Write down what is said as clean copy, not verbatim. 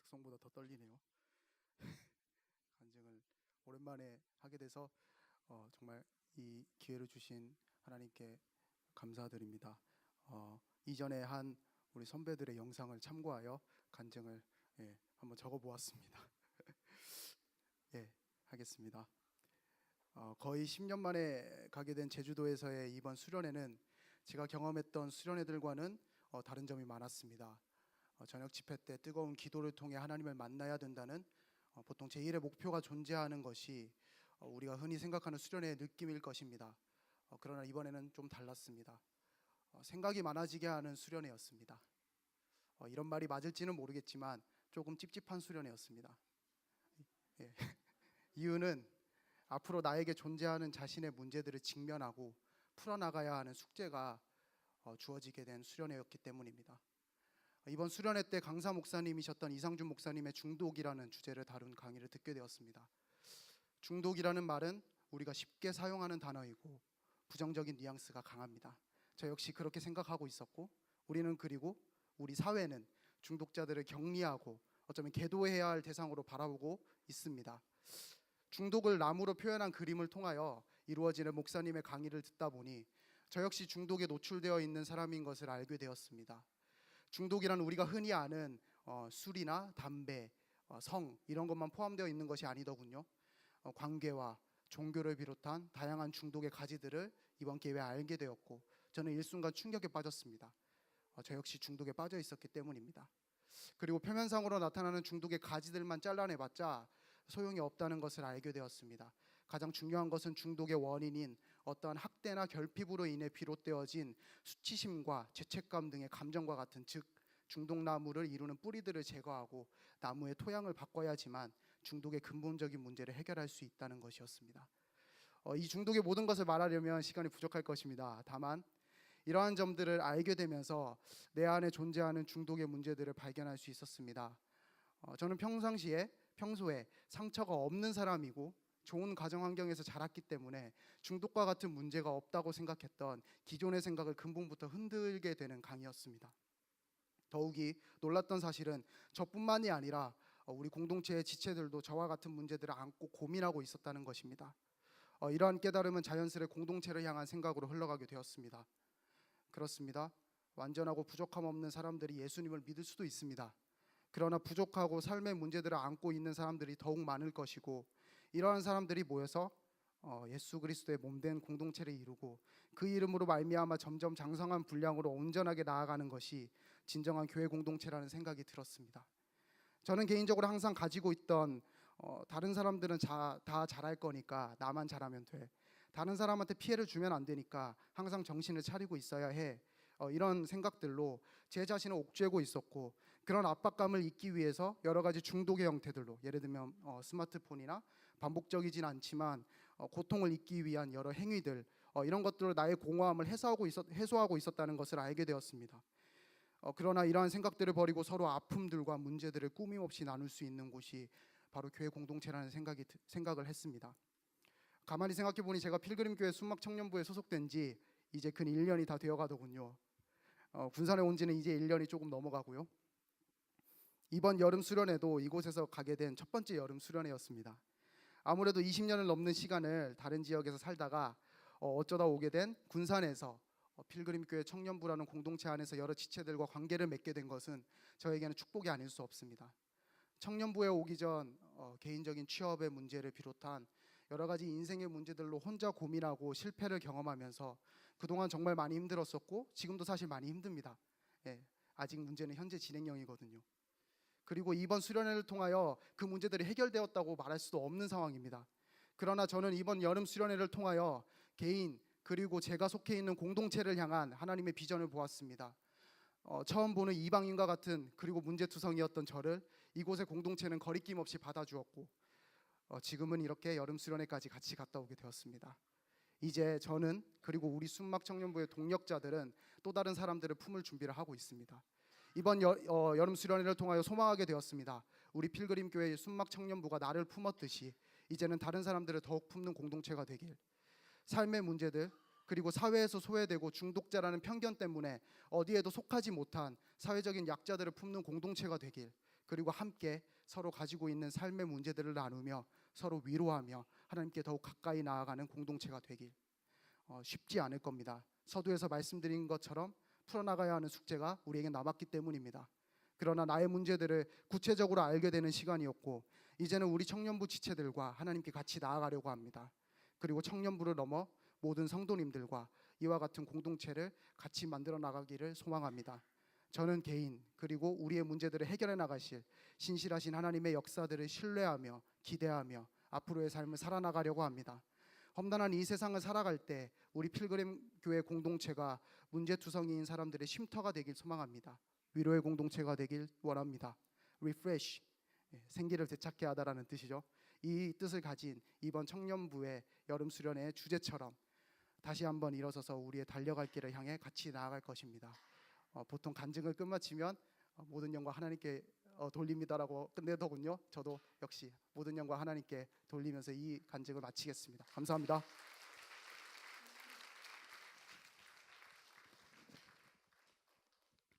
각성보다 더 떨리네요. 간증을 오랜만에 하게 돼서 정말 이 기회를 주신 하나님께 감사드립니다. 이전에 한 우리 선배들의 영상을 참고하여 간증을 한번 적어보았습니다. 예, 하겠습니다. 거의 10년 만에 가게 된 제주도에서의 이번 수련회는 제가 경험했던 수련회들과는 다른 점이 많았습니다. 저녁 집회 때 뜨거운 기도를 통해 하나님을 만나야 된다는 보통 제1의 목표가 존재하는 것이 우리가 흔히 생각하는 수련회의 느낌일 것입니다. 그러나 이번에는 좀 달랐습니다. 생각이 많아지게 하는 수련회였습니다. 이런 말이 맞을지는 모르겠지만 조금 찝찝한 수련회였습니다. 예. 이유는 앞으로 나에게 존재하는 자신의 문제들을 직면하고 풀어나가야 하는 숙제가 주어지게 된 수련회였기 때문입니다. 이번 수련회 때 강사 목사님이셨던 이상준 목사님의 중독이라는 주제를 다룬 강의를 듣게 되었습니다. 중독이라는 말은 우리가 쉽게 사용하는 단어이고 부정적인 뉘앙스가 강합니다. 저 역시 그렇게 생각하고 있었고, 우리는 그리고 우리 사회는 중독자들을 격리하고 어쩌면 계도해야 할 대상으로 바라보고 있습니다. 중독을 나무로 표현한 그림을 통하여 이루어지는 목사님의 강의를 듣다 보니 저 역시 중독에 노출되어 있는 사람인 것을 알게 되었습니다. 중독이란 우리가 흔히 아는 술이나 담배, 성 이런 것만 포함되어 있는 것이 아니더군요. 관계와 종교를 비롯한 다양한 중독의 가지들을 이번 기회에 알게 되었고, 저는 일순간 충격에 빠졌습니다. 저 역시 중독에 빠져 있었기 때문입니다. 그리고 표면상으로 나타나는 중독의 가지들만 잘라내봤자 소용이 없다는 것을 알게 되었습니다. 가장 중요한 것은 중독의 원인인 어떠한 학대나 결핍으로 인해 비롯되어진 수치심과 죄책감 등의 감정과 같은, 즉 중독나무를 이루는 뿌리들을 제거하고 나무의 토양을 바꿔야지만 중독의 근본적인 문제를 해결할 수 있다는 것이었습니다. 이 중독의 모든 것을 말하려면 시간이 부족할 것입니다. 다만 이러한 점들을 알게 되면서 내 안에 존재하는 중독의 문제들을 발견할 수 있었습니다. 저는 평소에 상처가 없는 사람이고 좋은 가정 환경에서 자랐기 때문에 중독과 같은 문제가 없다고 생각했던 기존의 생각을 근본부터 흔들게 되는 강의였습니다. 더욱이 놀랐던 사실은 저뿐만이 아니라 우리 공동체의 지체들도 저와 같은 문제들을 안고 고민하고 있었다는 것입니다. 이러한 깨달음은 자연스레 공동체를 향한 생각으로 흘러가게 되었습니다. 그렇습니다. 완전하고 부족함 없는 사람들이 예수님을 믿을 수도 있습니다. 그러나 부족하고 삶의 문제들을 안고 있는 사람들이 더욱 많을 것이고, 이러한 사람들이 모여서 예수 그리스도의 몸된 공동체를 이루고 그 이름으로 말미암아 점점 장성한 분량으로 온전하게 나아가는 것이 진정한 교회 공동체라는 생각이 들었습니다. 저는 개인적으로 항상 가지고 있던 다른 사람들은 다 잘할 거니까 나만 잘하면 돼, 다른 사람한테 피해를 주면 안 되니까 항상 정신을 차리고 있어야 해, 이런 생각들로 제 자신을 옥죄고 있었고, 그런 압박감을 잊기 위해서 여러 가지 중독의 형태들로, 예를 들면 스마트폰이나 반복적이진 않지만 고통을 잊기 위한 여러 행위들, 이런 것들로 나의 공허함을 해소하고 있었다는 것을 알게 되었습니다. 그러나 이러한 생각들을 버리고 서로 아픔들과 문제들을 꾸밈없이 나눌 수 있는 곳이 바로 교회 공동체라는 생각을 했습니다. 가만히 생각해보니 제가 필그림교회 순막청년부에 소속된 지 이제 근 1년이 다 되어가더군요. 군산에 온 지는 이제 1년이 조금 넘어가고요. 이번 여름 수련회도 이곳에서 가게 된 첫 번째 여름 수련회였습니다. 아무래도 20년을 넘는 시간을 다른 지역에서 살다가 어쩌다 오게 된 군산에서 필그림교회 청년부라는 공동체 안에서 여러 지체들과 관계를 맺게 된 것은 저에게는 축복이 아닐 수 없습니다. 청년부에 오기 전 개인적인 취업의 문제를 비롯한 여러 가지 인생의 문제들로 혼자 고민하고 실패를 경험하면서 그동안 정말 많이 힘들었었고, 지금도 사실 많이 힘듭니다. 아직 문제는 현재 진행형이거든요. 그리고 이번 수련회를 통하여 그 문제들이 해결되었다고 말할 수도 없는 상황입니다. 그러나 저는 이번 여름 수련회를 통하여 개인 그리고 제가 속해 있는 공동체를 향한 하나님의 비전을 보았습니다. 처음 보는 이방인과 같은 그리고 문제투성이었던 저를 이곳의 공동체는 거리낌 없이 받아주었고, 지금은 이렇게 여름 수련회까지 같이 갔다 오게 되었습니다. 이제 저는 그리고 우리 순막 청년부의 동력자들은 또 다른 사람들을 품을 준비를 하고 있습니다. 이번 여름 수련회를 통하여 소망하게 되었습니다. 우리 필그림교회의 순막 청년부가 나를 품었듯이 이제는 다른 사람들을 더욱 품는 공동체가 되길, 삶의 문제들 그리고 사회에서 소외되고 중독자라는 편견 때문에 어디에도 속하지 못한 사회적인 약자들을 품는 공동체가 되길, 그리고 함께 서로 가지고 있는 삶의 문제들을 나누며 서로 위로하며 하나님께 더욱 가까이 나아가는 공동체가 되길. 쉽지 않을 겁니다. 서두에서 말씀드린 것처럼 풀어나가야 하는 숙제가 우리에게 남았기 때문입니다. 그러나 나의 문제들을 구체적으로 알게 되는 시간이었고, 이제는 우리 청년부 지체들과 하나님께 같이 나아가려고 합니다. 그리고 청년부를 넘어 모든 성도님들과 이와 같은 공동체를 같이 만들어 나가기를 소망합니다. 저는 개인 그리고 우리의 문제들을 해결해 나가실 신실하신 하나님의 역사들을 신뢰하며 기대하며 앞으로의 삶을 살아나가려고 합니다. 험난한 이 세상을 살아갈 때 우리 필그림 교회 공동체가 문제투성이인 사람들의 쉼터가 되길 소망합니다. 위로의 공동체가 되길 원합니다. Refresh, 생기를 되찾게 하다라는 뜻이죠. 이 뜻을 가진 이번 청년부의 여름 수련의 주제처럼 다시 한번 일어서서 우리의 달려갈 길을 향해 같이 나아갈 것입니다. 보통 간증을 끝마치면 모든 영광 하나님께 돌립니다라고 끝내더군요. 저도 역시 모든 영광 하나님께 돌리면서 이 간증을 마치겠습니다. 감사합니다.